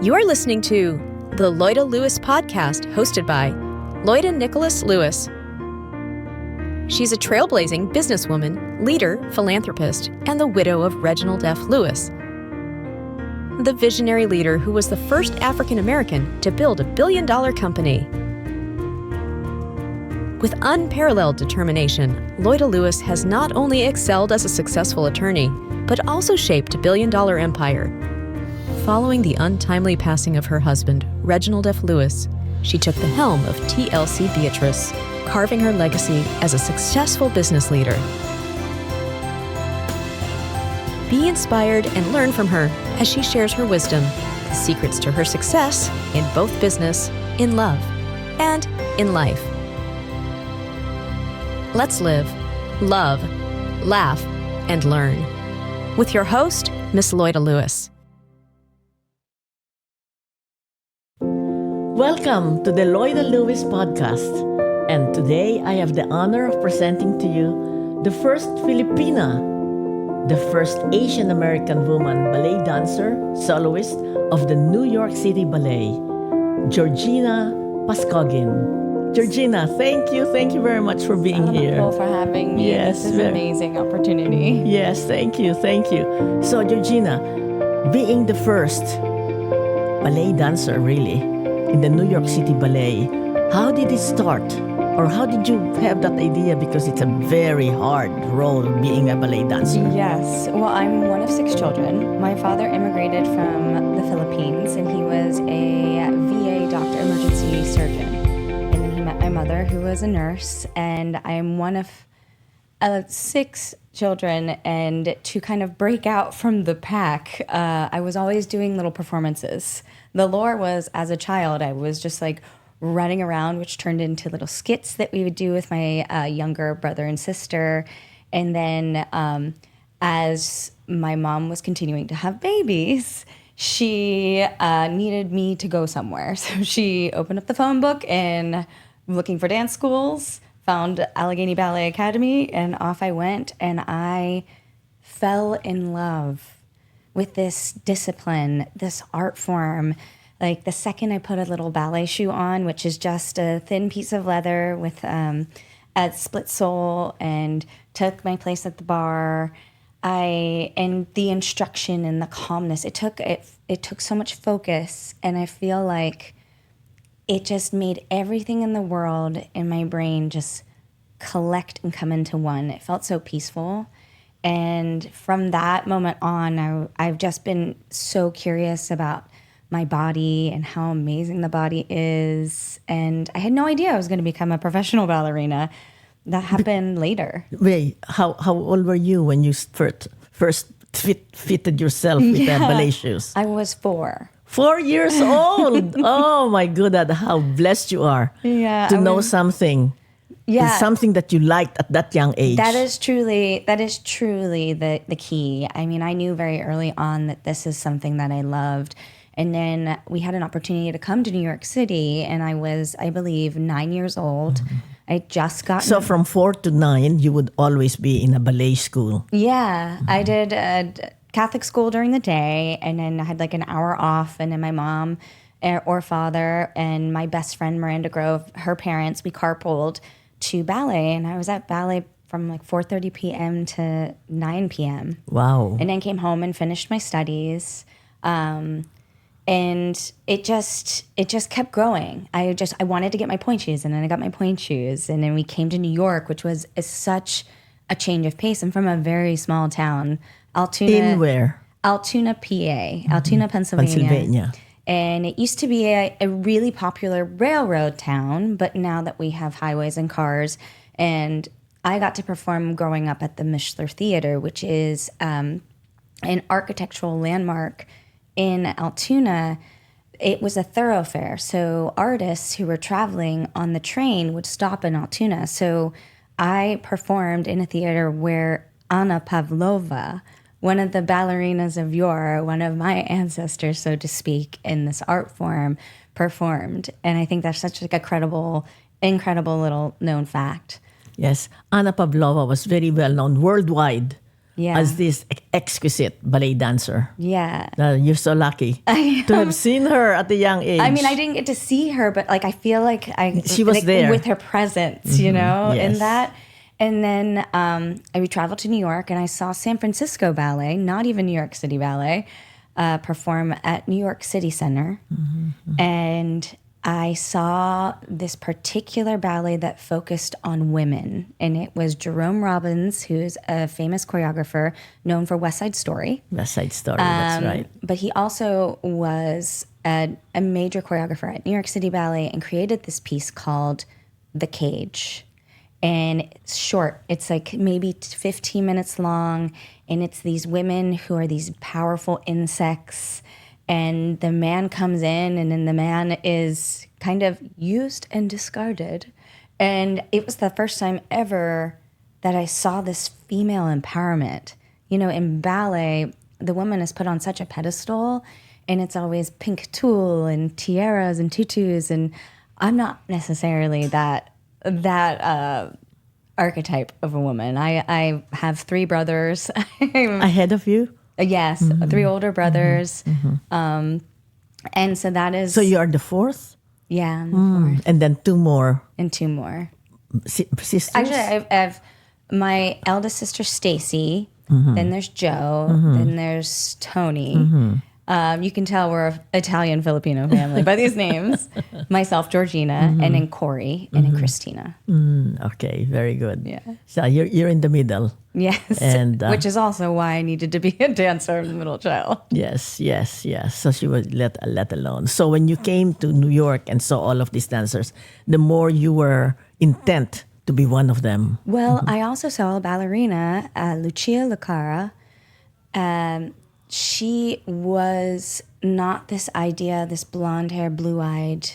You are listening to the Loida Lewis podcast, hosted by Loida Nicholas Lewis. She's a trailblazing businesswoman, leader, philanthropist, and the widow of Reginald F. Lewis, the visionary leader who was the first African American to build $1 billion company. With unparalleled determination, Loida Lewis has not only excelled as a successful attorney, but also shaped a $1 billion empire. Following the untimely passing of her husband, Reginald F. Lewis, she took the helm of TLC Beatrice, carving her legacy as a successful business leader. Be inspired and learn from her as she shares her wisdom, the secrets to her success in both business, in love, and in life. Let's live, love, laugh, and learn. With your host, Miss Loida Lewis. Welcome to the Loida Lewis podcast. And today I have the honor of presenting to you the first Filipina, the first Asian American woman ballet dancer, soloist of the New York City Ballet, Georgina Pazcoguin. Georgina, thank you. Thank you very much for being here. Thank you for having me. Yes, this is an amazing opportunity. Yes, thank you. Thank you. So, Georgina, being the first ballet dancer, really, in the New York City Ballet, how did it start? Or how did you have that idea? Because it's a very hard role being a ballet dancer. Yes. Well, I'm one of 6 children. My father immigrated from the Philippines, and he was a VA doctor, emergency surgeon. And then he met my mother, who was a nurse, and I'm one of 6 children. And to kind of break out from the pack, I was always doing little performances. The lore was, as a child, I was just like running around, which turned into little skits that we would do with my younger brother and sister. And then as my mom was continuing to have babies, she needed me to go somewhere. So she opened up the phone book and looking for dance schools, found Allegheny Ballet Academy, and off I went. And I fell in love with this discipline, this art form. Like the second I put a little ballet shoe on, which is just a thin piece of leather with a split sole, and took my place at the bar, and the instruction and the calmness, it took so much focus, and I feel like it just made everything in the world in my brain just collect and come into one. It felt so peaceful. And from that moment on, I've just been so curious about my body and how amazing the body is. And I had no idea I was going to become a professional ballerina. That happened later. Wait, how old were you when you first fitted yourself with the ballet shoes? I was 4. 4 years old. Oh my goodness, how blessed you are to know something. Yeah, something that you liked at that young age. That is truly the key. I mean, I knew very early on that this is something that I loved. And then we had an opportunity to come to New York City, and I was, I believe, 9 years old. Mm-hmm. I just got... So from 4 to 9, you would always be in a ballet school. Yeah, mm-hmm. I did Catholic school during the day, and then I had like an hour off, and then my mom or father and my best friend, Miranda Grove, her parents, we carpooled to ballet, and I was at ballet from like 4:30 p.m. to 9 p.m. Wow. And then came home and finished my studies. And it just kept growing. I wanted to get my pointe shoes, and then I got my pointe shoes. And then we came to New York, which was such a change of pace. I'm from a very small town, Altoona. In where? Altoona, PA. Mm-hmm. Altoona, Pennsylvania. And it used to be a really popular railroad town, but now that we have highways and cars, and I got to perform growing up at the Mishler Theater, which is an architectural landmark in Altoona. It was a thoroughfare, so artists who were traveling on the train would stop in Altoona. So I performed in a theater where Anna Pavlova, one of the ballerinas of yore, one of my ancestors, so to speak, in this art form, performed. And I think that's such like a incredible little known fact. Yes, Anna Pavlova was very well known worldwide. Yeah. as this exquisite ballet dancer. Yeah. You're so lucky to have seen her at a young age. I mean, I didn't get to see her, but like I feel like She was like, there. with her presence, you know, Yes. in that. And then I traveled to New York and I saw San Francisco Ballet, not even New York City Ballet, perform at New York City Center. And I saw this particular ballet that focused on women. And it was Jerome Robbins, who's a famous choreographer known for West Side Story. West Side Story, that's right. But he also was a major choreographer at New York City Ballet and created this piece called The Cage. And it's short. It's like maybe 15 minutes long. And it's these women who are these powerful insects. And the man comes in, and then the man is kind of used and discarded. And it was the first time ever that I saw this female empowerment. You know, in ballet, the woman is put on such a pedestal, and it's always pink tulle and tiaras and tutus. And I'm not necessarily that archetype of a woman. I have 3 brothers. Ahead of you? Yes, 3 older brothers. And so that is... So you are the 4th? Yeah, I'm the 4th. And then 2 more And 2 more. sisters? Actually, I have my eldest sister, Stacy. Then there's Joe. Then there's Tony. You can tell we're an Italian Filipino family by these names. Myself, Georgina, and then Corey, and then Christina. Okay, very good. Yeah. So you're in the middle. Yes, And, which is also why I needed to be a dancer and middle child. Yes. So she was let alone. So when you came to New York and saw all of these dancers, the more you were intent to be one of them. Well, I also saw a ballerina, Lucia Lucara. She was not this blonde hair, blue-eyed,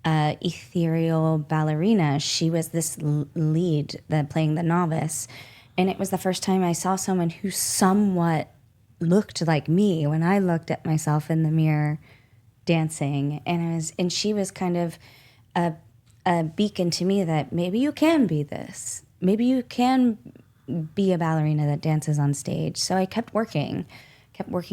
ethereal ballerina. She was this lead playing the novice. And it was the first time I saw someone who somewhat looked like me when I looked at myself in the mirror dancing. And she was kind of a beacon to me that maybe you can be this. Maybe you can be a ballerina that dances on stage. So I kept working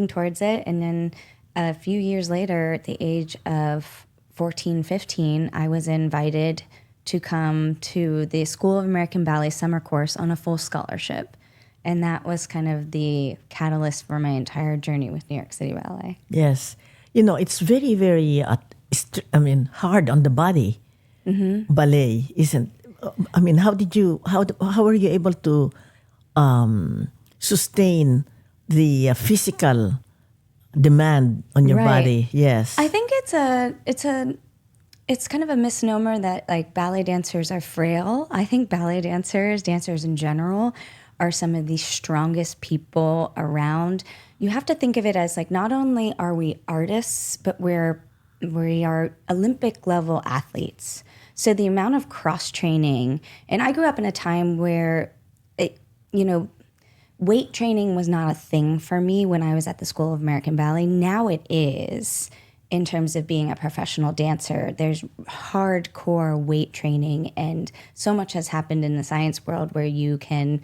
towards it. And then a few years later, at the age of 14, 15, I was invited to come to the School of American Ballet summer course on a full scholarship. And that was kind of the catalyst for my entire journey with New York City Ballet. Yes. You know, it's very, very, hard on the body. Ballet, isn't? I mean, how were you able to sustain the physical demand on your body? Yes. I think it's kind of a misnomer that like ballet dancers are frail. I think ballet dancers in general, are some of the strongest people around. You have to think of it as like not only are we artists, but we are Olympic level athletes. So the amount of cross training, and I grew up in a time where weight training was not a thing for me when I was at the School of American Ballet. Now it is. In terms of being a professional dancer, there's hardcore weight training, and so much has happened in the science world where you can,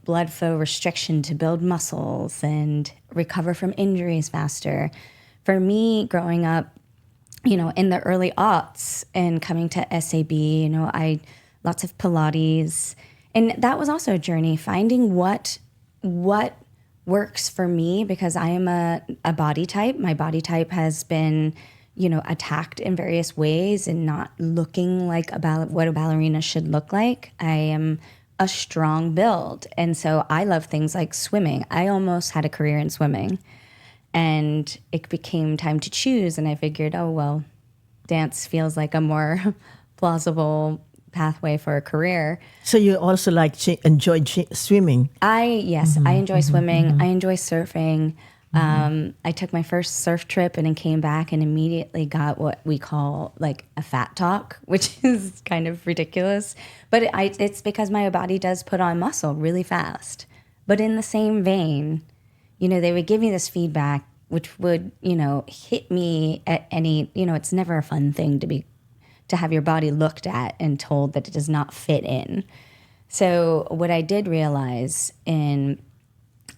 blood flow restriction to build muscles and recover from injuries faster. For me, growing up, in the early aughts and coming to SAB, I lots of Pilates, and that was also a journey, finding what works for me, because I am a body type. My body type has been, attacked in various ways and not looking like what a ballerina should look like. I am a strong build. And so I love things like swimming. I almost had a career in swimming. And it became time to choose. And I figured, dance feels like a more plausible pathway for a career. So you also enjoyed swimming? I enjoy swimming. I enjoy surfing. I took my first surf trip and then came back and immediately got what we call like a fat talk, which is kind of ridiculous. But it's because my body does put on muscle really fast. But in the same vein, they would give me this feedback, which would, hit me at any, it's never a fun thing to have your body looked at and told that it does not fit in. So what I did realize in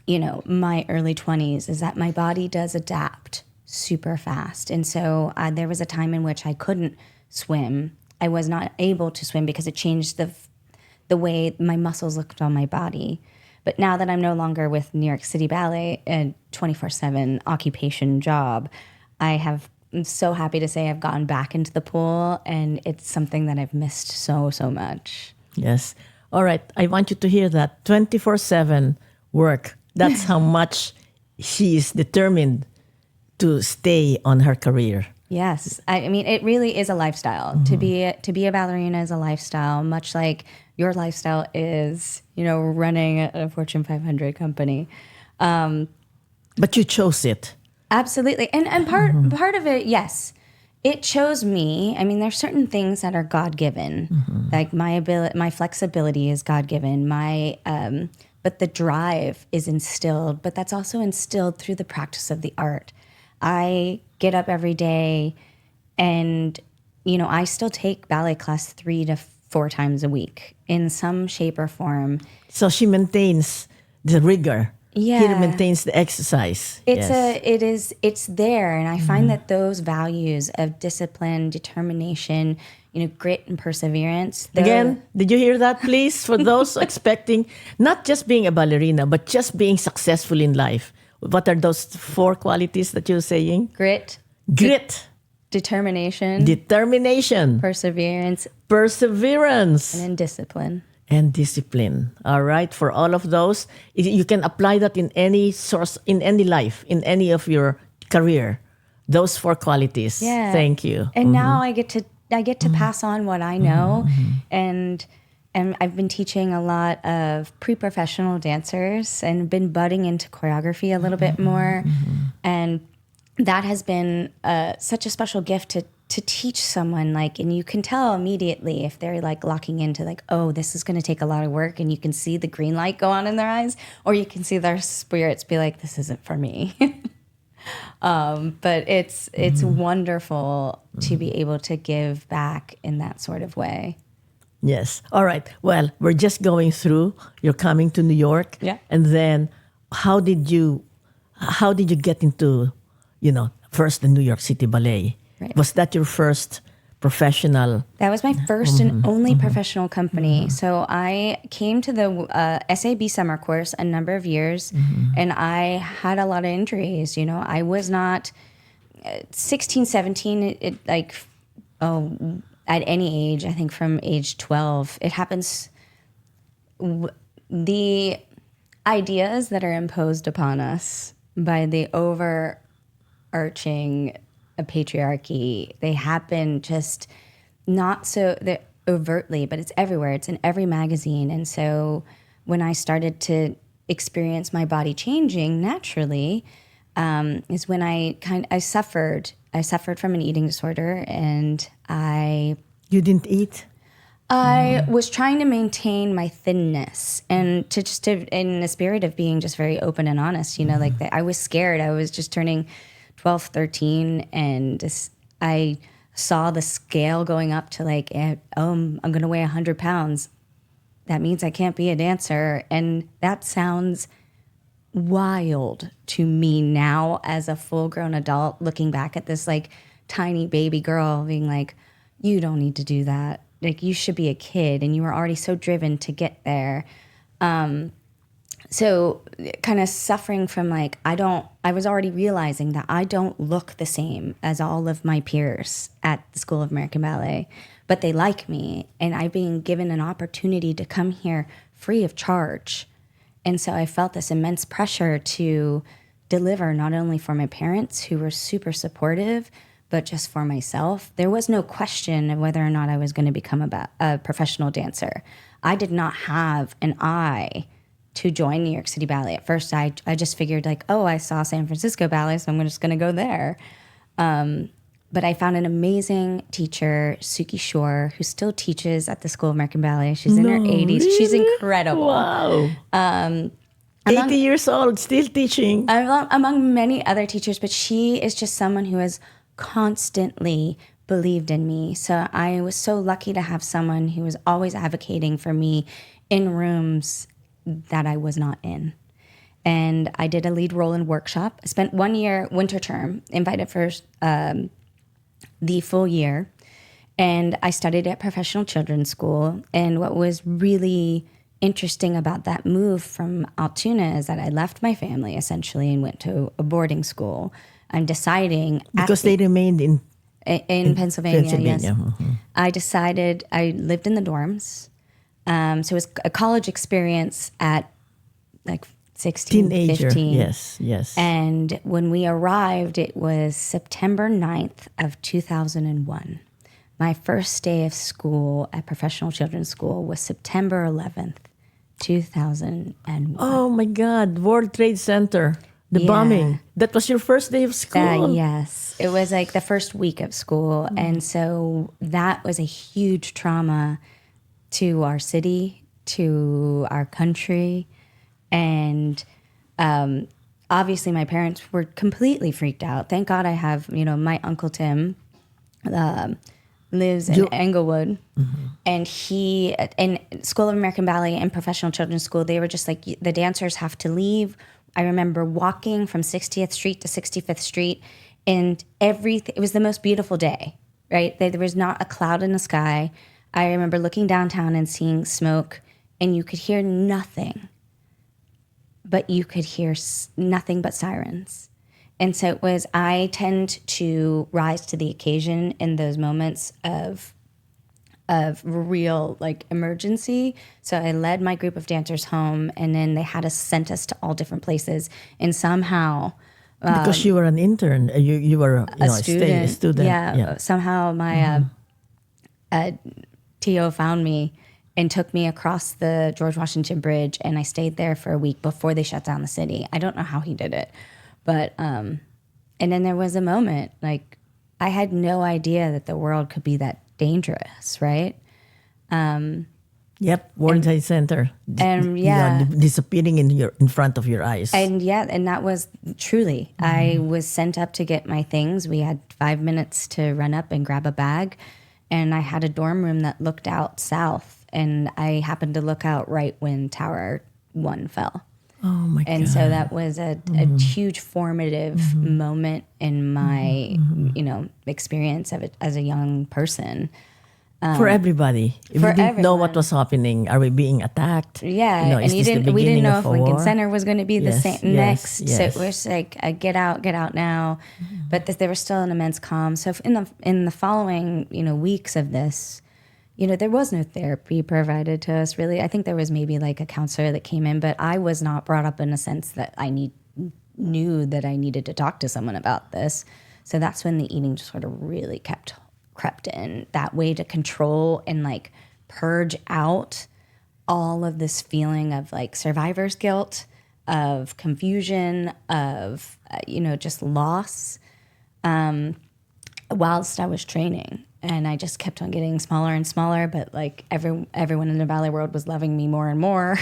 my early 20s is that my body does adapt super fast. And so there was a time in which I couldn't swim. I was not able to swim because it changed the way my muscles looked on my body. But now that I'm no longer with New York City Ballet, a 24/7 occupation job, I'm so happy to say I've gotten back into the pool, and it's something that I've missed so, so much. Yes. All right. I want you to hear that 24/7 work. That's how much she is determined to stay on her career. Yes. I mean, it really is a lifestyle. To be a ballerina is a lifestyle, much like your lifestyle is, running a Fortune 500 company. But you chose it. Absolutely. And part of it, yes, it chose me. I mean, there's certain things that are God-given. Like my flexibility is God-given. But the drive is instilled, but that's also instilled through the practice of the art. I get up every day and, I still take ballet class 3 to 4 times a week in some shape or form. So she maintains the rigor. Yeah. He maintains the exercise. It's there. And I find that those values of discipline, determination, grit and perseverance. Again, did you hear that, please? For those expecting not just being a ballerina, but just being successful in life. What are those 4 qualities that you're saying? Grit. Determination. Perseverance. And then discipline. And discipline. All right. For all of those, you can apply that in any source, in any life, in any of your career. Those 4 qualities. Yeah. Thank you. And now I get to pass on what I know, and I've been teaching a lot of pre-professional dancers and been budding into choreography a little bit more, and that has been such a special gift to teach someone, and you can tell immediately if they're locking into oh, this is going to take a lot of work, and you can see the green light go on in their eyes, or you can see their spirits be like, this isn't for me. But it's wonderful to be able to give back in that sort of way. Yes. All right. Well, we're just going through. You're coming to New York. Yeah. And then, how did you get into, first the New York City Ballet? Right. Was that your first professional? That was my first and only professional company. So I came to the SAB summer course a number of years, and I had a lot of injuries. I was not 16, 17, at any age, I think from age 12, it happens. The ideas that are imposed upon us by the overarching patriarchy, they happen just not so overtly, but it's everywhere. It's in every magazine. And so when I started to experience my body changing naturally, is when I suffered. I suffered from an eating disorder, and You didn't eat? I was trying to maintain my thinness, and in the spirit of being just very open and honest, I was scared. I was just turning 12, 13, and I saw the scale going up to I'm going to weigh 100 pounds. That means I can't be a dancer. And that sounds wild to me now as a full-grown adult, looking back at this tiny baby girl being you don't need to do that. You should be a kid, and you were already so driven to get there. So kind of suffering from I was already realizing that I don't look the same as all of my peers at the School of American Ballet, but they like me, and I'm being given an opportunity to come here free of charge. And so I felt this immense pressure to deliver not only for my parents, who were super supportive, but just for myself. There was no question of whether or not I was going to become a professional dancer. I did not have an eye to join New York City Ballet. At first, I just figured I saw San Francisco Ballet, so I'm just going to go there. But I found an amazing teacher, Suki Shore, who still teaches at the School of American Ballet. She's in her 80s. Really? She's incredible. Wow. 80 years old, still teaching. Among many other teachers, but she is just someone who has constantly believed in me. So I was so lucky to have someone who was always advocating for me in rooms that I was not in. and I did a lead role in workshop. I spent 1 year, winter term, invited for the full year, and I studied at professional children's school. And what was really interesting about that move from Altoona is that I left my family essentially and went to a boarding school. I'm deciding because they remained in Pennsylvania. Yes, Mm-hmm. I lived in the dorms. So it was a college experience at like 16, Teenager. 15. Yes. And when we arrived, it was September 9th of 2001. My first day of school at professional children's school was September 11th, 2001. Oh my God, World Trade Center, the bombing. That was your first day of school? Yes. It was like the first week of school. And so that was a huge trauma to our city, to our country. And obviously my parents were completely freaked out. Thank God I have, my Uncle Tim lives in Englewood. And he, in School of American Ballet and Professional Children's School, they were just like, the dancers have to leave. I remember walking from 60th Street to 65th Street, and it was the most beautiful day, right? There was not a cloud in the sky. I remember looking downtown and seeing smoke, and you could hear nothing, but you could hear nothing but sirens. And so I tend to rise to the occasion in those moments of real emergency. So I led my group of dancers home, and then they had us sent us to all different places. And somehow, because you were an intern, you were a student. Yeah. Somehow my TO found me and took me across the George Washington Bridge, and I stayed there for a week before they shut down the city. I don't know how he did it, but and then there was a moment I had no idea that the world could be that dangerous, right? Yep, World Trade Center, and disappearing in front of your eyes, and that was truly. I was sent up to get my things. We had 5 minutes to run up and grab a bag, and I had a dorm room that looked out south, and I happened to look out right when Tower 1 fell. Oh my God! And so that was a huge formative moment in my experience of it as a young person. For everybody, if for we didn't know everyone. what was happening, are we being attacked? Yeah, is and this the we didn't beginning know of if a Lincoln war? Center was going to be the Yes, same next. yes. So it was like get out now. But there was still an immense calm. So in the following weeks of this, there was no therapy provided to us really. I think there was maybe a counselor that came in, but I was not brought up in a sense that I knew that I needed to talk to someone about this. So that's when the eating just sort of really crept in, that way to control and purge out all of this feeling of survivor's guilt, of confusion, of just loss, whilst I was training. And I just kept on getting smaller and smaller, but everyone in the ballet world was loving me more and more.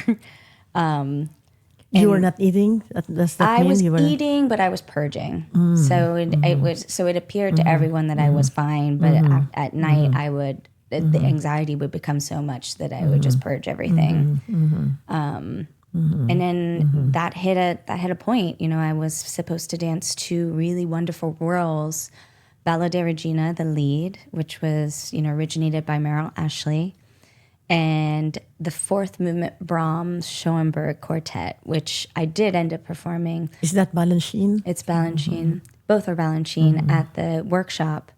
You were not eating. Does that I mean was you were eating, but I was purging. It appeared to everyone that I was fine, but at night the anxiety would become so much that I would just purge everything. And then that hit a point. I was supposed to dance 2 really wonderful roles. Ballet de Regina, the lead, which was, originated by Merrill Ashley, and the 4th movement Brahms Schoenberg Quartet, which I did end up performing. Is that Balanchine? It's Balanchine. Both are Balanchine at the workshop,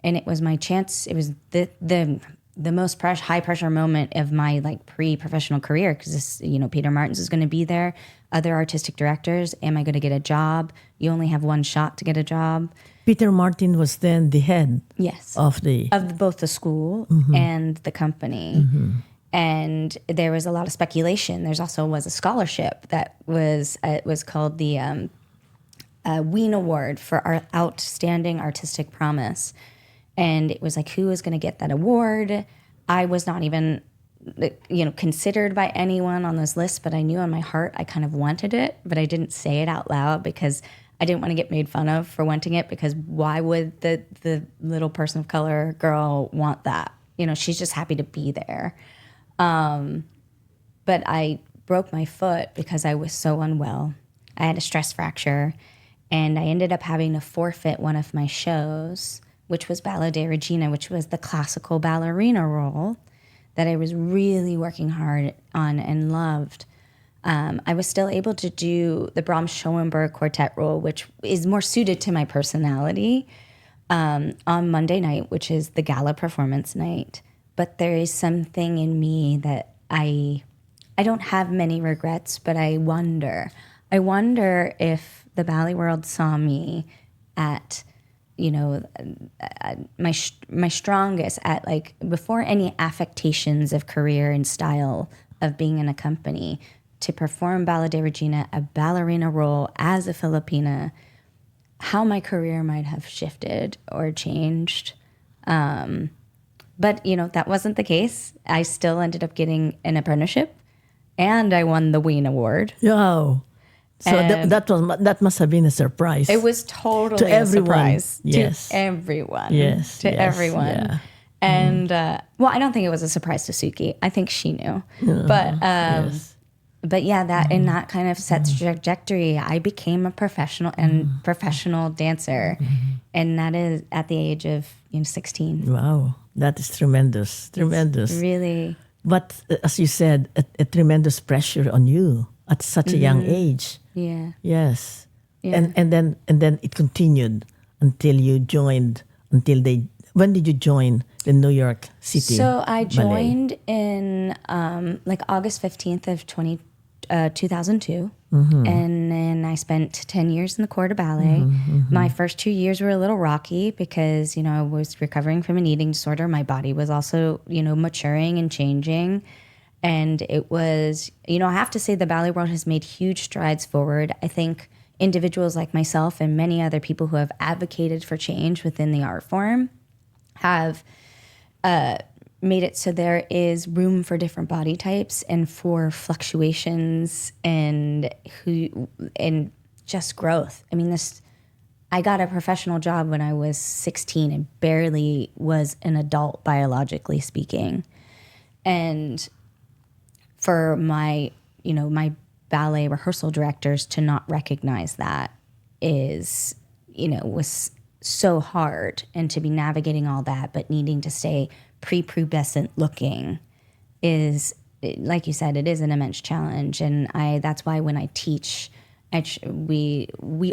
and it was my chance. It was the most high pressure moment of my pre-professional career, because Peter Martins is going to be there, other artistic directors. Am I going to get a job? You only have one shot to get a job. Peter Martin was then the head Yes. of both the school and the company. And there was a lot of speculation. There's also was a scholarship that was it was called the Wien Award for our outstanding artistic promise. And it was who was going to get that award? I was not even considered by anyone on those lists, but I knew in my heart I kind of wanted it, but I didn't say it out loud because I didn't want to get made fun of for wanting it, because why would the little person of color girl want that? She's just happy to be there. But I broke my foot because I was so unwell. I had a stress fracture, and I ended up having to forfeit one of my shows, which was Ballet de Regina, which was the classical ballerina role that I was really working hard on and loved. I was still able to do the Brahms-Schoenberg quartet role, which is more suited to my personality, on Monday night, which is the gala performance night. But there is something in me that I don't have many regrets, but I wonder if the ballet world saw me at, my strongest, at like before any affectations of career and style of being in a company, to perform Ballet de Regina, a ballerina role as a Filipina, how my career might have shifted or changed. But, that wasn't the case. I still ended up getting an apprenticeship, and I won the Wien Award. Oh. So that must have been a surprise. It was totally to everyone. Surprise. Yes. To everyone. Yes. To everyone. Yeah. And, I don't think it was a surprise to Suki. I think she knew. Yes. But yeah, that in that kind of set trajectory, I became a professional dancer, and that is at the age of 16. Wow, that is tremendous. It's really. But as you said, a tremendous pressure on you at such a young age. Yeah. Yes. Yeah. And then it continued until you joined. When did you join the New York City? So I Ballet? joined in August 15th of 2002. And then I spent 10 years in the Corps de Ballet. My first 2 years were a little rocky because, I was recovering from an eating disorder. My body was also, maturing and changing. And it was, I have to say the ballet world has made huge strides forward. I think individuals like myself and many other people who have advocated for change within the art form have made it so there is room for different body types and for fluctuations and just growth. I mean, I got a professional job when I was 16 and barely was an adult biologically speaking. And for my ballet rehearsal directors to not recognize that was so hard, and to be navigating all that, but needing to stay prepubescent looking is, like you said, it is an immense challenge. And that's why when I teach, we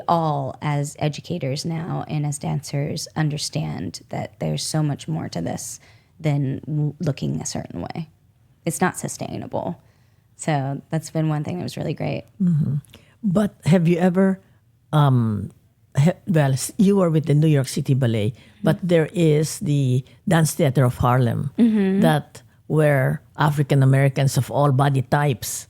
all as educators now and as dancers understand that there's so much more to this than looking a certain way. It's not sustainable. So that's been one thing that was really great. But have you ever, you were with the New York City Ballet, but there is the Dance Theater of Harlem, that where African Americans of all body types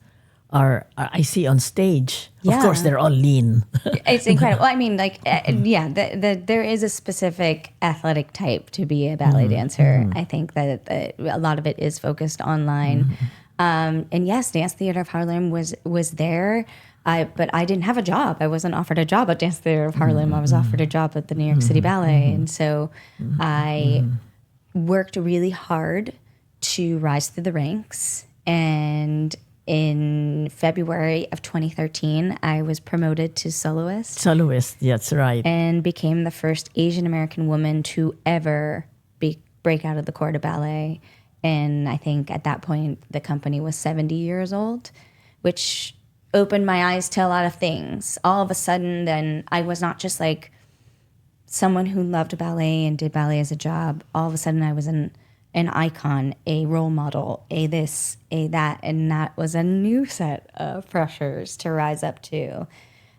are I see on stage. Yeah. Of course, they're all lean. It's incredible. I mean, there is a specific athletic type to be a ballet dancer. I think that a lot of it is focused online. And yes, Dance Theater of Harlem was there. But I didn't have a job. I wasn't offered a job at Dance Theater of Harlem. I was offered a job at the New York City Ballet. And so I worked really hard to rise through the ranks. And in February of 2013, I was promoted to soloist. Soloist, that's right. And became the first Asian American woman to ever break out of the Corps de Ballet. And I think at that point, the company was 70 years old, which opened my eyes to a lot of things. All of a sudden, then I was not just like someone who loved ballet and did ballet as a job. All of a sudden, I was an icon, a role model, a this, a that, and that was a new set of pressures to rise up to.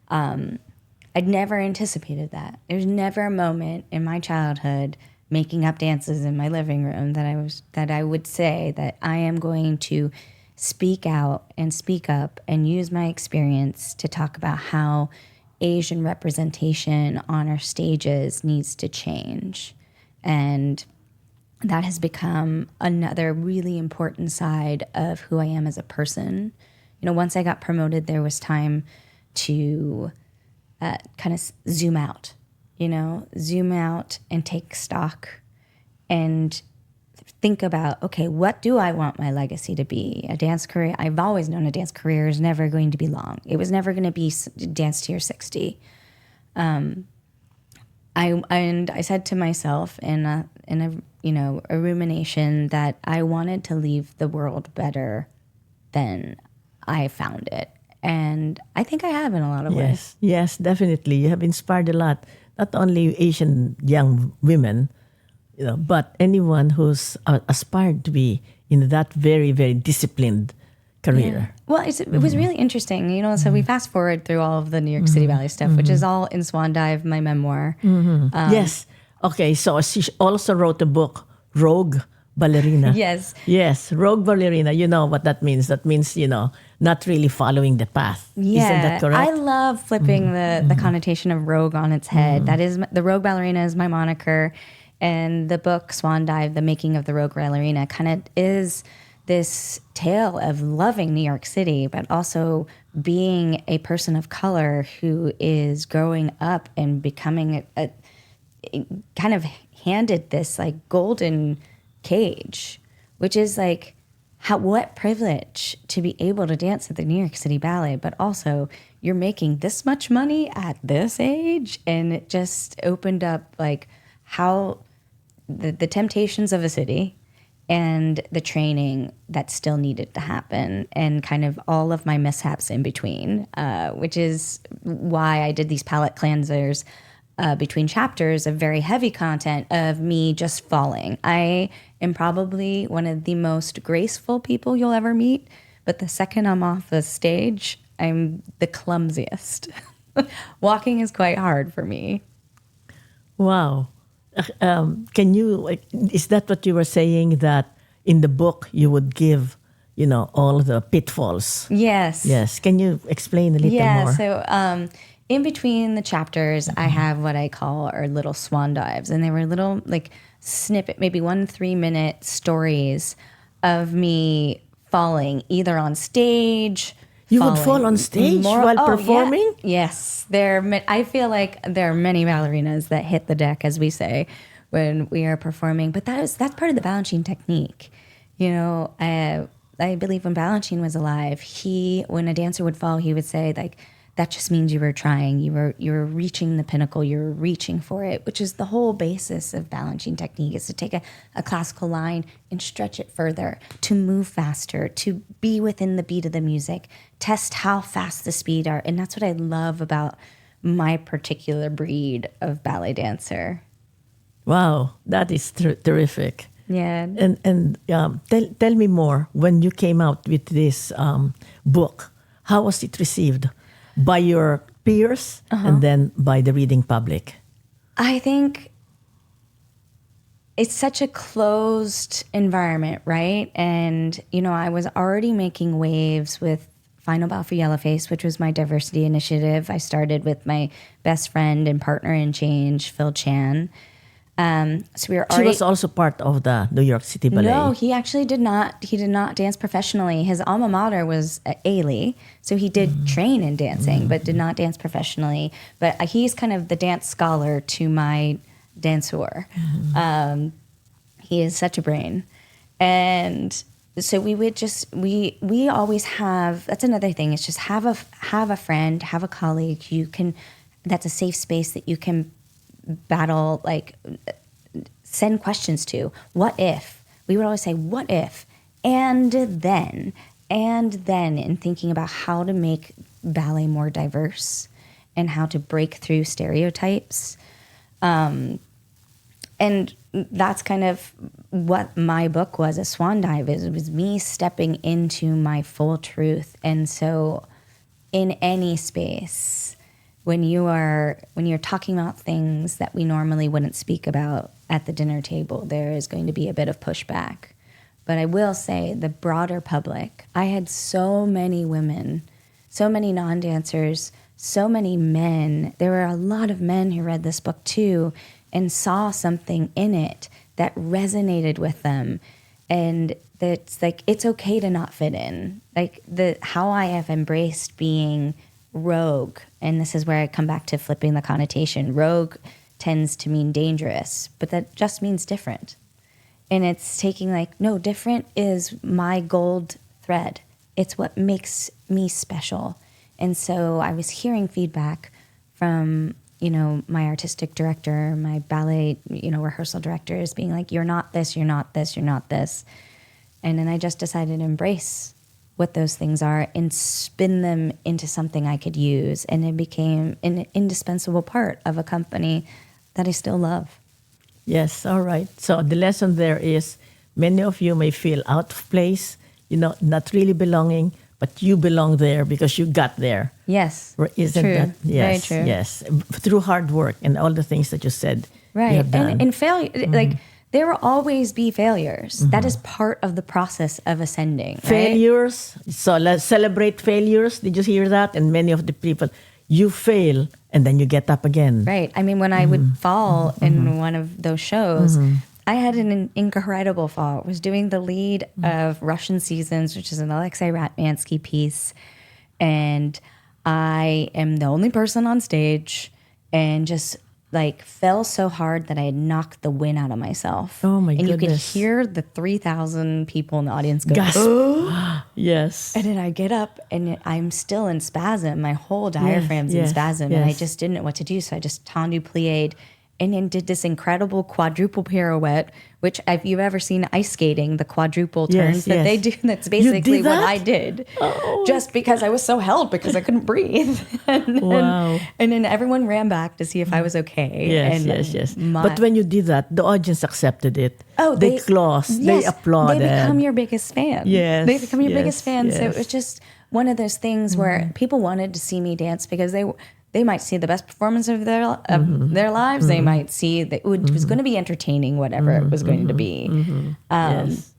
I'd never anticipated that. There's never a moment in my childhood making up dances in my living room that I would say that I am going to speak out and speak up and use my experience to talk about how Asian representation on our stages needs to change. And that has become another really important side of who I am as a person. Once I got promoted, there was time to kind of zoom out and take stock and think about, okay, what do I want my legacy to be? A dance career. I've always known a dance career is never going to be long. It was never going to be dance to your 60. I said to myself in a rumination that I wanted to leave the world better than I found it. And I think I have in a lot of ways. Yes, definitely. You have inspired a lot, not only Asian young women, but anyone who's aspired to be in that very, very disciplined career. Yeah. Well, it was really interesting, so we fast forward through all of the New York City Ballet stuff, which is all in Swan Dive, my memoir. Yes. Okay, so she also wrote a book, Rogue Ballerina. Yes. Yes, Rogue Ballerina. You know what that means. That means, not really following the path. Yeah. Isn't that correct? I love flipping the connotation of rogue on its head. That is, the Rogue Ballerina is my moniker. And the book, Swan Dive, The Making of the Rogue Ballerina, kind of is this tale of loving New York City, but also being a person of color who is growing up and becoming kind of handed this like golden cage, which is like, what privilege to be able to dance at the New York City Ballet, but also you're making this much money at this age. And it just opened up like how the temptations of a city and the training that still needed to happen and kind of all of my mishaps in between, which is why I did these palette cleansers between chapters of very heavy content of me just falling. I am probably one of the most graceful people you'll ever meet, but the second I'm off the stage, I'm the clumsiest. Walking is quite hard for me. Wow. Is that what you were saying, that in the book you would give, all the pitfalls? Yes. Yes. Can you explain a little more? Yeah, so in between the chapters, I have what I call our little swan dives. And they were little like snippet, maybe 1 3-minute stories of me falling either on stage. You would fall on stage while performing? Yeah. Yes. I feel like there are many ballerinas that hit the deck, as we say, when we are performing. But that's part of the Balanchine technique. I believe when Balanchine was alive, when a dancer would fall, he would say, like, that just means you were trying. You were reaching the pinnacle. You were reaching for it, which is the whole basis of Balanchine technique, is to take a classical line and stretch it further, to move faster, to be within the beat of the music, test how fast the speed are. And that's what I love about my particular breed of ballet dancer. Wow, that is terrific. Yeah. And tell me more, when you came out with this book, how was it received? By your peers and then by the reading public? I think it's such a closed environment, right? And, I was already making waves with Final Bow for Yellowface, which was my diversity initiative. I started with my best friend and partner in change, Phil Chan. So we were already. She was also part of the New York City Ballet. No, he actually did not. He did not dance professionally. His alma mater was at AAPI, so he did train in dancing, but did not dance professionally. But he's kind of the dance scholar to my danseur. He is such a brain, and so we would we always have. That's another thing. It's just have a friend, have a colleague that's a safe space that you can battle, like send questions to. What if? We would always say, what if? And then, in thinking about how to make ballet more diverse and how to break through stereotypes. And that's kind of what my book was, a Swan Dive. It was me stepping into my full truth. And so in any space, when you're talking about things that we normally wouldn't speak about at the dinner table, there is going to be a bit of pushback. But I will say, the broader public, I had so many women, so many non-dancers, so many men. There were a lot of men who read this book too and saw something in it that resonated with them. And that's like, it's okay to not fit in. Like how I have embraced being rogue, and this is where I come back to flipping the connotation. Rogue tends to mean dangerous, but that just means different. And it's taking like, no, different is my gold thread. It's what makes me special. And so I was hearing feedback from, my artistic director, my ballet, rehearsal directors being like, you're not this, you're not this, you're not this. And then I just decided to embrace what those things are and spin them into something I could use. And it became an indispensable part of a company that I still love. Yes, all right. So the lesson there is many of you may feel out of place, not really belonging, but you belong there because you got there. Yes. Isn't true. that? Yes, very true. yes. Through hard work and all the things that you said. Right. You have done. And failure, like there will always be failures. That is part of the process of ascending. Right? Failures. So let's celebrate failures. Did you hear that? And many of the people, you fail and then you get up again. Right. I mean, when I would fall in one of those shows, I had an incredible fall. I was doing the lead of Russian Seasons, which is an Alexei Ratmansky piece. And I am the only person on stage and just like fell so hard that I had knocked the wind out of myself. Oh my goodness. And you could goodness. hear the 3,000 people in the audience go, Gasp. "Oh." Yes. And then I get up and I'm still in spasm. My whole diaphragm's in yes, spasm. And I yes. just didn't know what to do. So I just tendu plied and then did this incredible quadruple pirouette, which if you've ever seen ice skating, the quadruple turns that they do, that's basically what I did. Oh. Just because I was so held because I couldn't breathe. Wow. And then everyone ran back to see if I was okay. Yes, and yes. But when you did that, the audience accepted it. Oh, they clapped. They applauded. They become your biggest fan. Yes, They become your yes, biggest fan. So yes. it was just one of those things where people wanted to see me dance because they might see the best performance of their lives. They might see that it was going to be entertaining, whatever it was going to be. Yes.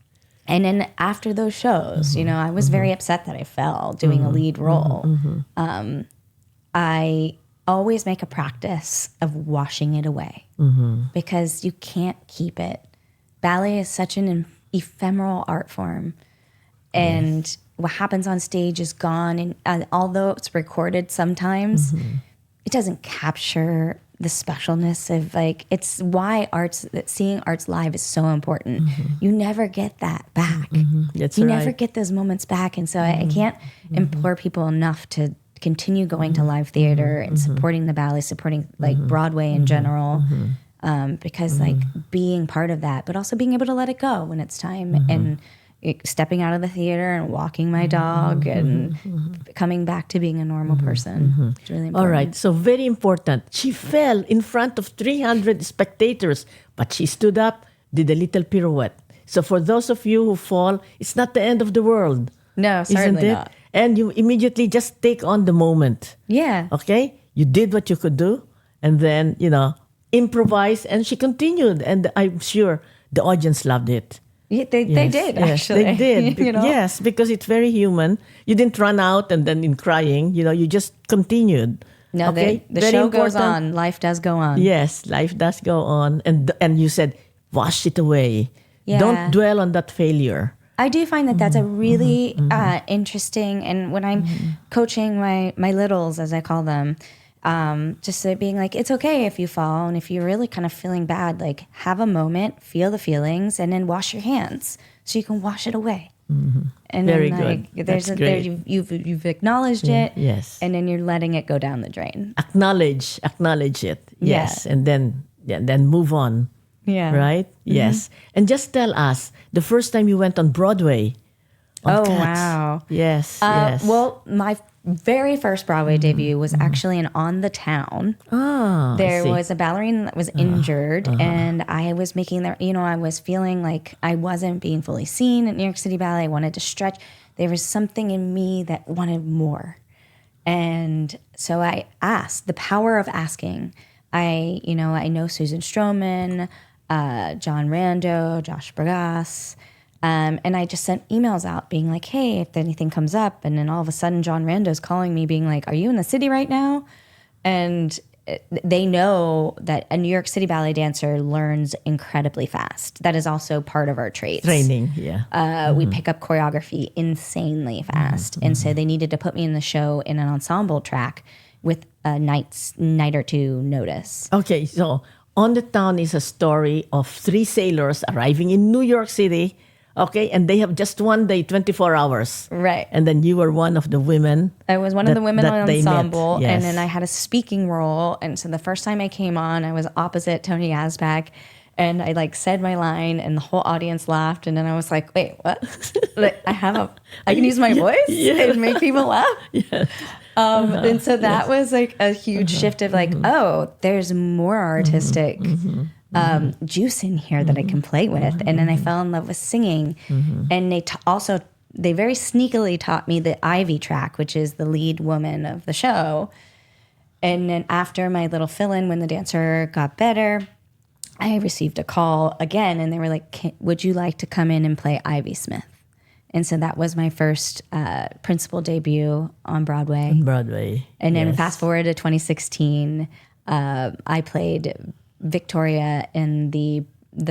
And then after those shows, I was very upset that I fell doing a lead role. I always make a practice of washing it away because you can't keep it. Ballet is such an ephemeral art form. And what happens on stage is gone. And although it's recorded sometimes, it doesn't capture the specialness of it's why seeing arts live is so important. You never get that back. That's you right. never get those moments back. And so I can't implore people enough to continue going to live theater and supporting the ballet, supporting Broadway in general. Because being part of that, but also being able to let it go when it's time and stepping out of the theater and walking my dog and coming back to being a normal person. It's really important. All right, so very important. She fell in front of 300 spectators, but she stood up, did a little pirouette. So for those of you who fall, it's not the end of the world. No, isn't certainly it? not. And you immediately just take on the moment. Yeah. Okay? You did what you could do, and then, improvise, and she continued. And I'm sure the audience loved it. Yeah, they did, actually. They did. Yes, because it's very human. You didn't run out and then in crying, you just continued. No, okay? the Very show goes important. on. Life does go on. Yes, life does go on. And you said, wash it away. Yeah. Don't dwell on that failure. I do find that that's a really interesting, and when I'm coaching my littles, as I call them, just being like, it's okay if you fall, and if you're really kind of feeling bad, have a moment, feel the feelings, and then wash your hands so you can wash it away. And Very then, good. There's That's there great. you've acknowledged it, Yes. and then you're letting it go down the drain. Acknowledge it. Yes, Yeah. and then move on. Yeah. Right? Yes. And just tell us the first time you went on Broadway. On Oh, Cats. wow. Yes. Yes. Well, my very first Broadway debut was actually in On the Town. I There see. was a ballerina that was injured, and I was making I was feeling like I wasn't being fully seen at New York City Ballet. I wanted to stretch. There was something in me that wanted more. And so I asked, the power of asking. I know Susan Stroman, John Rando, Josh Bragas, and I just sent emails out being like, hey, if anything comes up. And then all of a sudden, John Rando's calling me being like, are you in the city right now? And they know that a New York City ballet dancer learns incredibly fast. That is also part of our traits. Training, yeah. We pick up choreography insanely fast. And so they needed to put me in the show in an ensemble track with a night or two notice. Okay, so On the Town is a story of 3 sailors arriving in New York City. Okay, and they have just one day, 24 hours. Right. And then you were one of the women. I was one of the women on they ensemble, met. Yes. and then I had a speaking role. And so the first time I came on, I was opposite Tony Yazbek, and I like said my line, and the whole audience laughed. And then I was like, "Wait, what? Like, I can use my voice and make people laugh." Yes. And so that was like a huge shift of like, oh, there's more artistic juice in here that I can play with. And then I fell in love with singing. And they very sneakily taught me the Ivy track, which is the lead woman of the show. And then after my little fill-in, when the dancer got better, I received a call again, and they were like, would you like to come in and play Ivy Smith? And so that was my first principal debut on Broadway. And then fast forward to 2016, I played Victoria in the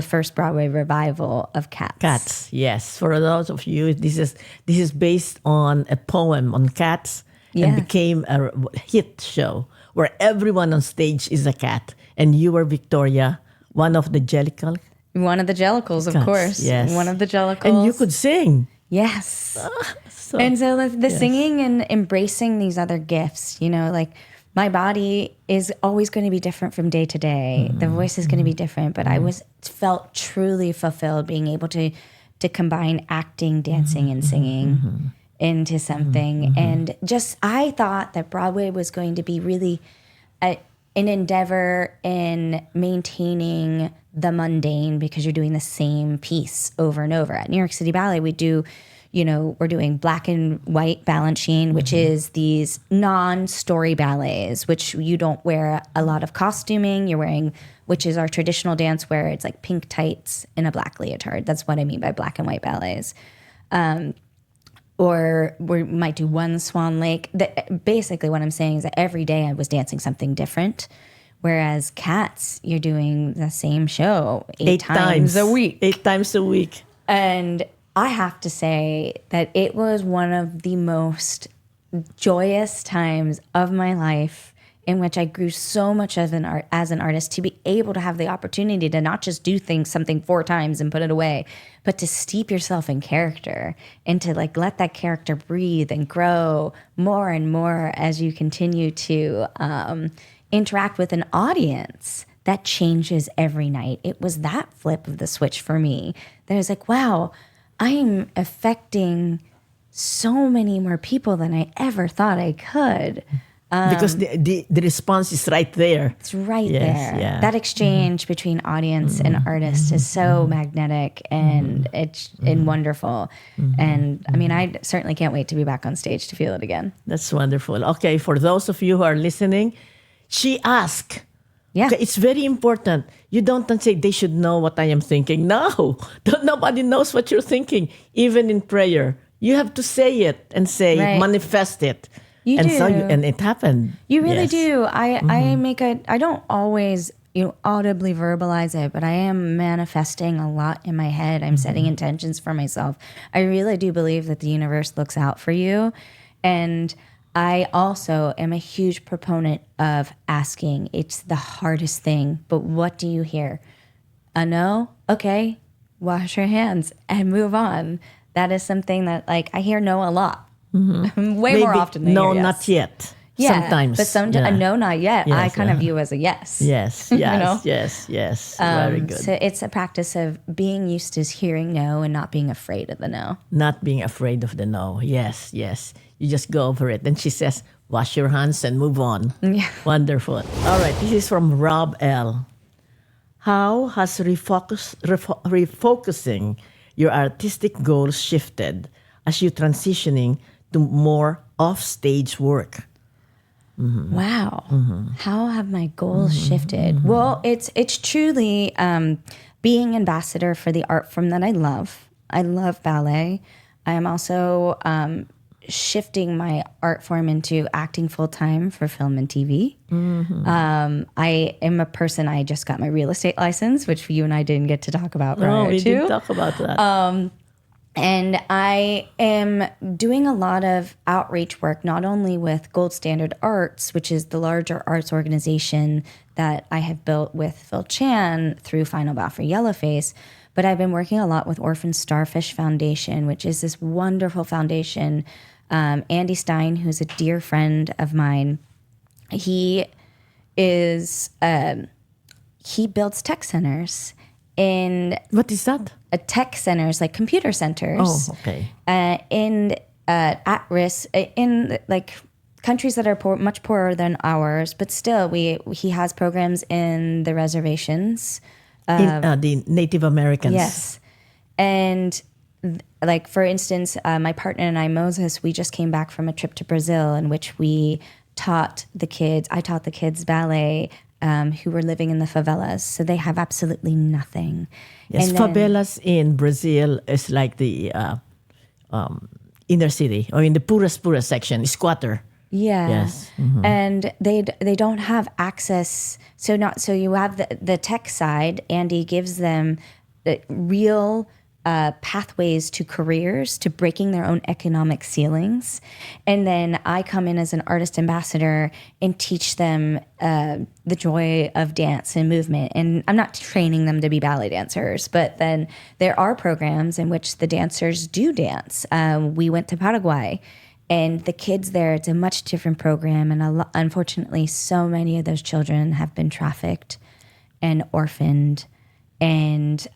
first Broadway revival of Cats. Cats, yes. For those of you, this is based on a poem on cats and became a hit show where everyone on stage is a cat. And you were Victoria, one of the Jellicles. One of the Jellicles, of course. Yes. One of the Jellicles. And you could sing. Yes. So the singing and embracing these other gifts, like my body is always going to be different from day to day. The voice is going to be different, but I felt truly fulfilled being able to combine acting, dancing, and singing into something. And I thought that Broadway was going to be really an endeavor in maintaining the mundane, because you're doing the same piece over and over. At New York City Ballet, we do, we're doing black and white Balanchine, which is these non-story ballets, which you don't wear a lot of costuming. You're wearing, which is our traditional dance, where it's like pink tights and a black leotard. That's what I mean by black and white ballets. Or we might do one Swan Lake. Basically what I'm saying is that every day I was dancing something different. Whereas Cats, you're doing the same show 8 times a week. 8 times a week. And I have to say that it was one of the most joyous times of my life, in which I grew so much as an artist, to be able to have the opportunity to not just do something 4 times and put it away, but to steep yourself in character and to like let that character breathe and grow more and more as you continue to interact with an audience that changes every night. It was that flip of the switch for me. That I was like, wow, I'm affecting so many more people than I ever thought I could. Because the response is right there. It's right there. Yeah. That exchange between audience and artist is so magnetic and it's wonderful. And I mean, I certainly can't wait to be back on stage to feel it again. That's wonderful. Okay, for those of you who are listening, she asked. Yeah. Okay, it's very important. You don't say they should know what I am thinking. No, nobody knows what you're thinking, even in prayer. You have to say it and manifest it. You do. And it happened. You really do. I don't always audibly verbalize it, but I am manifesting a lot in my head. I'm setting intentions for myself. I really do believe that the universe looks out for you. And I also am a huge proponent of asking. It's the hardest thing. But what do you hear? A no? Okay. Wash your hands and move on. That is something that I hear no a lot. Way more often than no, yes. Not yet. Yeah, sometimes. But sometimes a no, not yet. Yes, I kind of view as a yes. Yes, yes. Very good. So it's a practice of being used to hearing no and not being afraid of the no. Not being afraid of the no. Yes. You just go over it. Then she says, wash your hands and move on. Yeah. Wonderful. All right, this is from Rob L. How has refocusing your artistic goals shifted as you transitioning to more off-stage work? Wow. How have my goals shifted? Well, it's truly being ambassador for the art form that I love. I love ballet. I am also shifting my art form into acting full-time for film and TV. I am a person, I just got my real estate license, which you and I didn't get to talk about prior to. We didn't talk about that. And I am doing a lot of outreach work, not only with Gold Standard Arts, which is the larger arts organization that I have built with Phil Chan through Final Bow for Yellowface, but I've been working a lot with Orphaned Starfish Foundation, which is this wonderful foundation. Andy Stein, who's a dear friend of mine, he builds tech centers. What is that? Tech centers, like computer centers. Oh, okay. In at risk in like countries that are much poorer than ours, but still, he has programs in the reservations. The Native Americans. Yes, and like for instance, my partner and I, Moses, we just came back from a trip to Brazil in which we taught the kids. I taught the kids ballet. Who were living in the favelas. So they have absolutely nothing. Yes, and favelas in Brazil is like the inner city, or in the poorest section, squatter. Yeah. Yes. And they don't have access. So you have the tech side. Andy gives them the real pathways to careers, to breaking their own economic ceilings. And then I come in as an artist ambassador and teach them the joy of dance and movement. And I'm not training them to be ballet dancers, but then there are programs in which the dancers do dance. We went to Paraguay, and the kids there, it's a much different program. And unfortunately, so many of those children have been trafficked and orphaned. And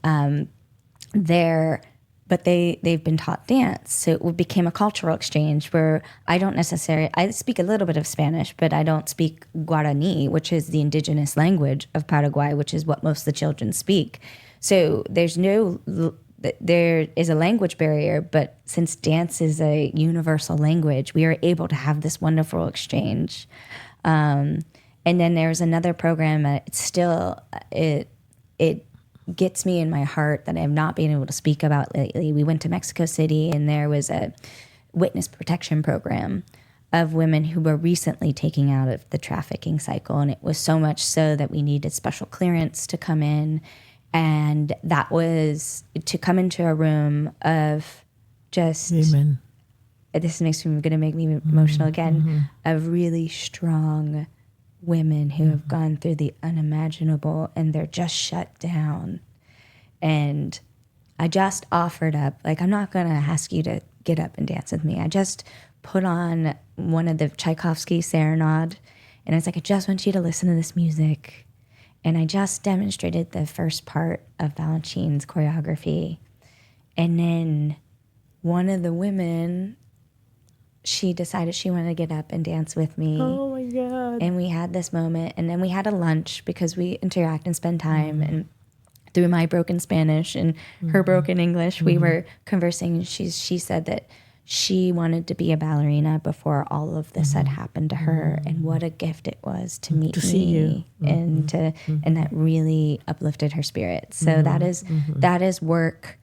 they've been taught dance. So it became a cultural exchange where I speak a little bit of Spanish, but I don't speak Guarani, which is the indigenous language of Paraguay, which is what most of the children speak. So there is a language barrier, but since dance is a universal language, we are able to have this wonderful exchange. And then there's another program, it gets me in my heart that I have not been able to speak about lately. We went to Mexico City, and there was a witness protection program of women who were recently taken out of the trafficking cycle. And it was so much so that we needed special clearance to come in. And that was to come into a room of just women. This makes me going to make me emotional again, of really strong women who have gone through the unimaginable, and they're just shut down. And I just offered up, like, I'm not going to ask you to get up and dance with me. I just put on one of the Tchaikovsky serenade, and I was like, I just want you to listen to this music. And I just demonstrated the first part of Balanchine's choreography. And then one of the women, she decided she wanted to get up and dance with me. Oh my God. And we had this moment, and then we had a lunch because we interact and spend time. And through my broken Spanish and her broken English, we were conversing. And she said that she wanted to be a ballerina before all of this had happened to her, and what a gift it was to meet see you. and that really uplifted her spirit. So that is work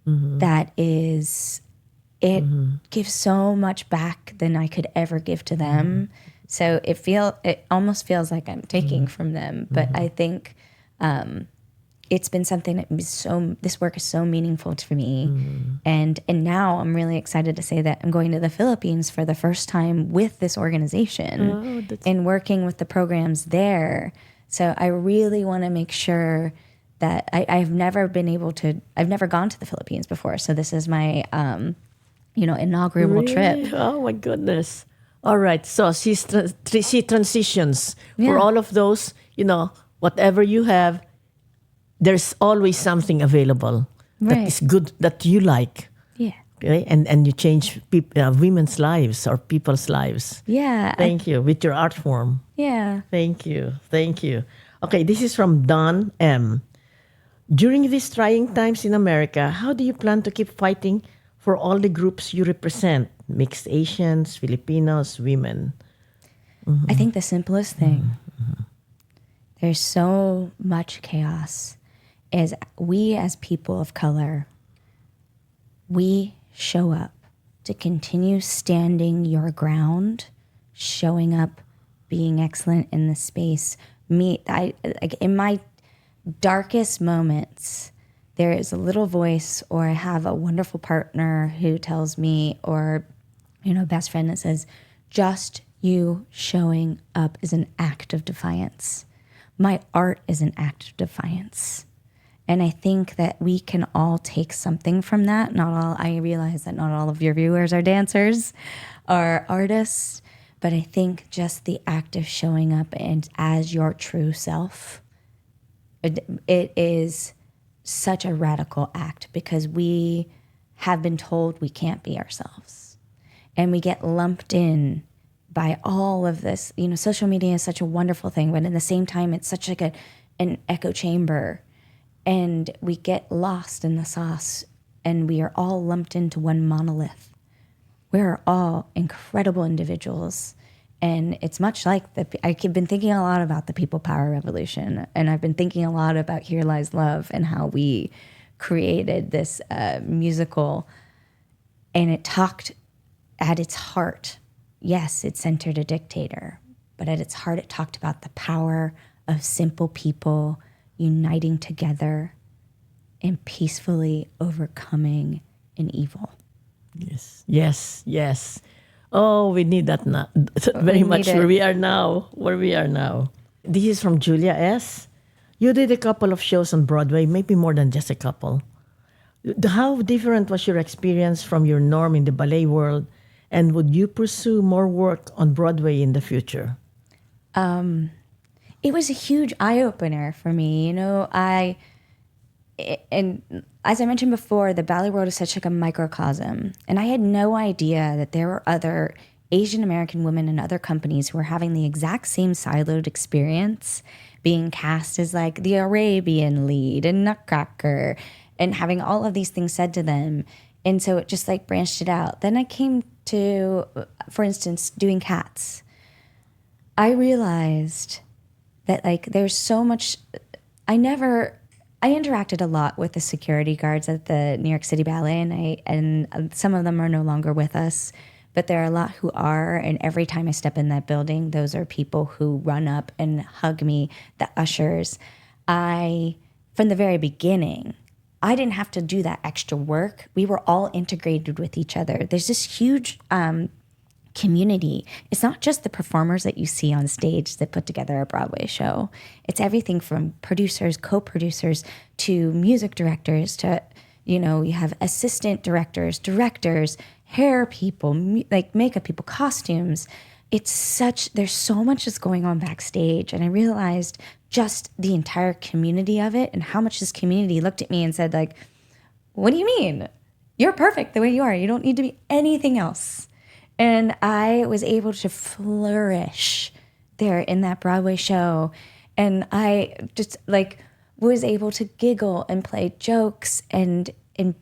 that is. It gives so much back than I could ever give to them. So it almost feels like I'm taking from them. But I think it's been something that this work is so meaningful to me. And now I'm really excited to say that I'm going to the Philippines for the first time with this organization and working with the programs there. So I really want to make sure that I've never gone to the Philippines before. So this is my inaugural trip. Oh my goodness. All right. So she transitions for all of those, whatever you have, there's always something available that is good, that you like. Yeah. Okay? And you change women's lives or people's lives. Yeah. Thank you. With your art form. Yeah. Thank you. Okay, this is from Don M. During these trying times in America, how do you plan to keep fighting for all the groups you represent? Mixed Asians, Filipinos, women. I think the simplest thing, there's so much chaos, is we as people of color, we show up to continue standing your ground, showing up, being excellent in the space. In my darkest moments, there is a little voice, or I have a wonderful partner who tells me, or, best friend that says, just you showing up is an act of defiance. My art is an act of defiance. And I think that we can all take something from that. I realize that not all of your viewers are dancers or artists, but I think just the act of showing up and as your true self, it is such a radical act, because we have been told we can't be ourselves. And we get lumped in by all of this. Social media is such a wonderful thing, but at the same time, it's such like an echo chamber. And we get lost in the sauce, and we are all lumped into one monolith. We're all incredible individuals. And it's much like I've been thinking a lot about the People Power Revolution, and I've been thinking a lot about Here Lies Love and how we created this musical, and it talked at its heart. Yes, it centered a dictator, but at its heart, it talked about the power of simple people uniting together and peacefully overcoming an evil. Yes. Oh, we need that now. Very much where we are now. This is from Julia S. You did a couple of shows on Broadway, maybe more than just a couple. How different was your experience from your norm in the ballet world? And would you pursue more work on Broadway in the future? It was a huge eye-opener for me. And as I mentioned before, the ballet world is such like a microcosm. And I had no idea that there were other Asian American women in other companies who were having the exact same siloed experience, being cast as like the Arabian lead and Nutcracker, and having all of these things said to them. And so it just like branched it out. Then I came to, for instance, doing Cats. I realized that like there's so much. I interacted a lot with the security guards at the New York City Ballet, and some of them are no longer with us, but there are a lot who are. And every time I step in that building, those are people who run up and hug me, the ushers. From the very beginning, I didn't have to do that extra work. We were all integrated with each other. There's this huge community. It's not just the performers that you see on stage that put together a Broadway show. It's everything from producers, co-producers, to music directors, to, you have assistant directors, hair people, like makeup people, costumes. There's so much that's going on backstage. And I realized just the entire community of it, and how much this community looked at me and said, like, what do you mean? You're perfect the way you are. You don't need to be anything else. And I was able to flourish there in that Broadway show. And I just like was able to giggle and play jokes and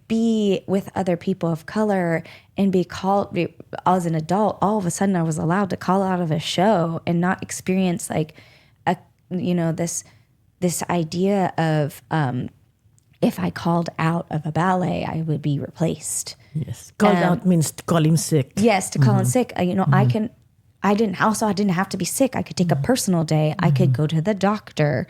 be with other people of color, and be called, as an adult, all of a sudden I was allowed to call out of a show and not experience like this idea of if I called out of a ballet, I would be replaced. Yes, called out means to call him sick. Yes, to call him sick. I didn't have to be sick. I could take a personal day. I could go to the doctor.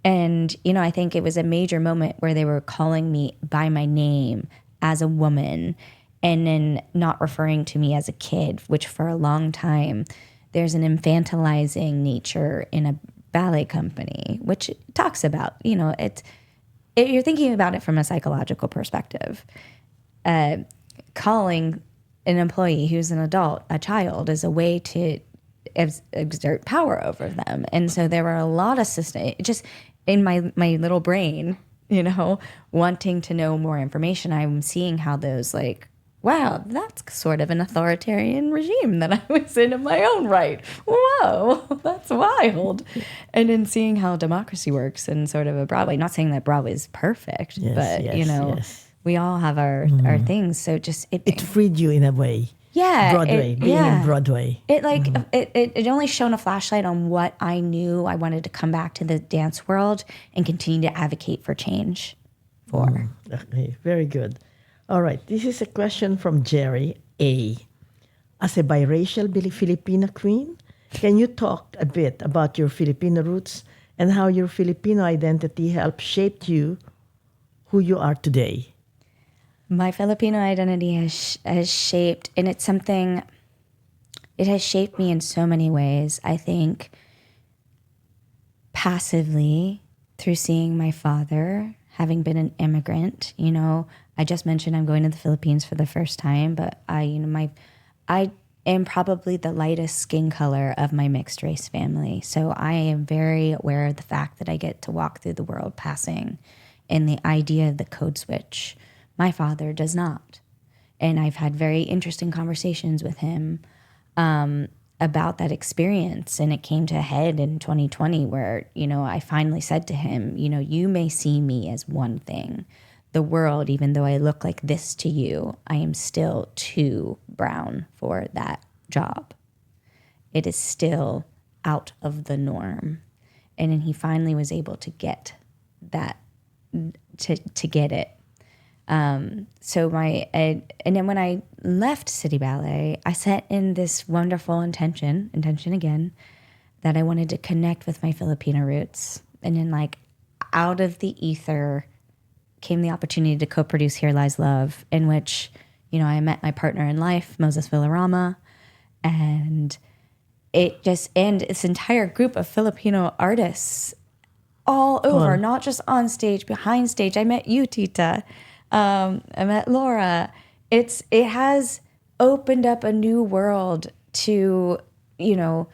And, I think it was a major moment where they were calling me by my name as a woman, and then not referring to me as a kid, which for a long time, there's an infantilizing nature in a ballet company, which talks about, you're thinking about it from a psychological perspective. Calling an employee who's an adult a child is a way to exert power over them. And so there were a lot of systems, just in my little brain, wanting to know more information. I'm seeing how those like, wow, that's sort of an authoritarian regime that I was in my own right. Whoa, that's wild. And in seeing how democracy works in sort of a Broadway, not saying that Broadway is perfect, but, we all have our things. So just it freed you in a way. Yeah. Broadway, being in Broadway. It only shone a flashlight on what I knew I wanted to come back to the dance world and continue to advocate for change for. Okay, very good. All right, this is a question from Jerry A. As a biracial Filipina queen, can you talk a bit about your Filipino roots and how your Filipino identity helped shape you who you are today? My Filipino identity has shaped, and it's something, it has shaped me in so many ways. I think passively through seeing my father, having been an immigrant. You know, I just mentioned I'm going to the Philippines for the first time, but I am probably the lightest skin color of my mixed race family. So I am very aware of the fact that I get to walk through the world passing, and the idea of the code switch. My father does not. And I've had very interesting conversations with him about that experience. And it came to a head in 2020 where, you know, I finally said to him, you know, you may see me as one thing. The world, even though I look like this to you, I am still too brown for that job. It is still out of the norm. And then he finally was able to get that, to get it. And then when I left City Ballet, I set in this wonderful intention again, that I wanted to connect with my Filipino roots. And then like out of the ether came the opportunity to co-produce Here Lies Love, in which, you know, I met my partner in life, Moses Villarama, and this entire group of Filipino artists all over, not just on stage, behind stage. I met you, Tita. I met Laura. It has opened up a new world to, you know,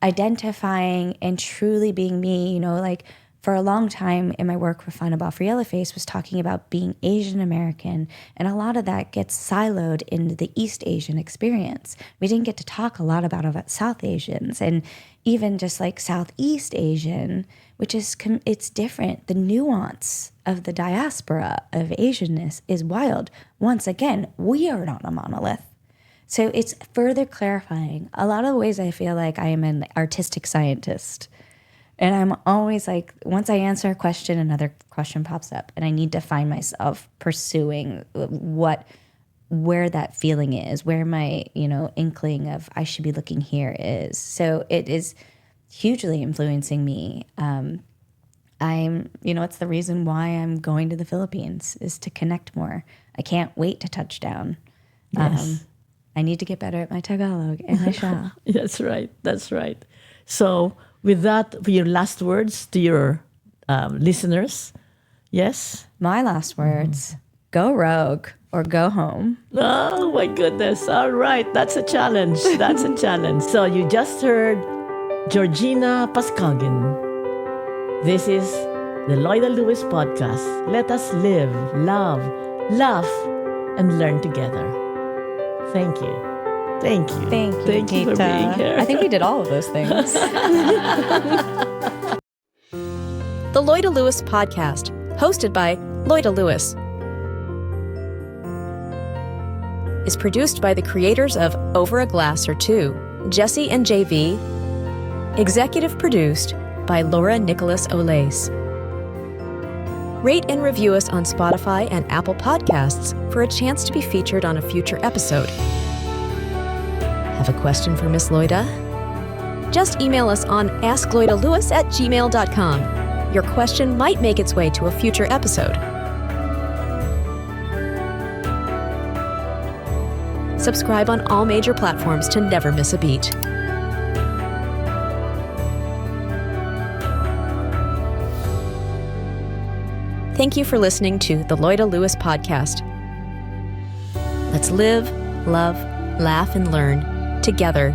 identifying and truly being me. You know, like for a long time in my work with Funaball for Yellowface was talking about being Asian American, and a lot of that gets siloed into the East Asian experience. We didn't get to talk a lot about South Asians, and even just like Southeast Asian, which is, it's different. The nuance of the diaspora of Asianness is wild. Once again, we are not a monolith. So it's further clarifying. A lot of the ways I feel like I am an artistic scientist. And I'm always like, once I answer a question, another question pops up. And I need to find myself pursuing where that feeling is, where my, you know, inkling of I should be looking here is. So it is hugely influencing me. It's the reason why I'm going to the Philippines, is to connect more. I can't wait to touch down. Yes. I need to get better at my Tagalog, and I shall. That's right. So with that, for your last words to your listeners, yes? My last words, go rogue or go home. Oh my goodness. All right. That's a challenge. So you just heard Georgina Pazcoguin. This is the Loida Lewis podcast. Let us live, love, laugh, and learn together. Thank you. Thank you, Thank you for being here. I think we did all of those things. The Loida Lewis podcast, hosted by Loida Lewis, is produced by the creators of Over a Glass or Two, Jesse and JV, executive produced by Laura Nicholas Olace. Rate and review us on Spotify and Apple Podcasts for a chance to be featured on a future episode. Have a question for Miss Loida? Just email us on askloidalewis@gmail.com. Your question might make its way to a future episode. Subscribe on all major platforms to never miss a beat. Thank you for listening to the Loida Lewis podcast. Let's live, love, laugh, and learn together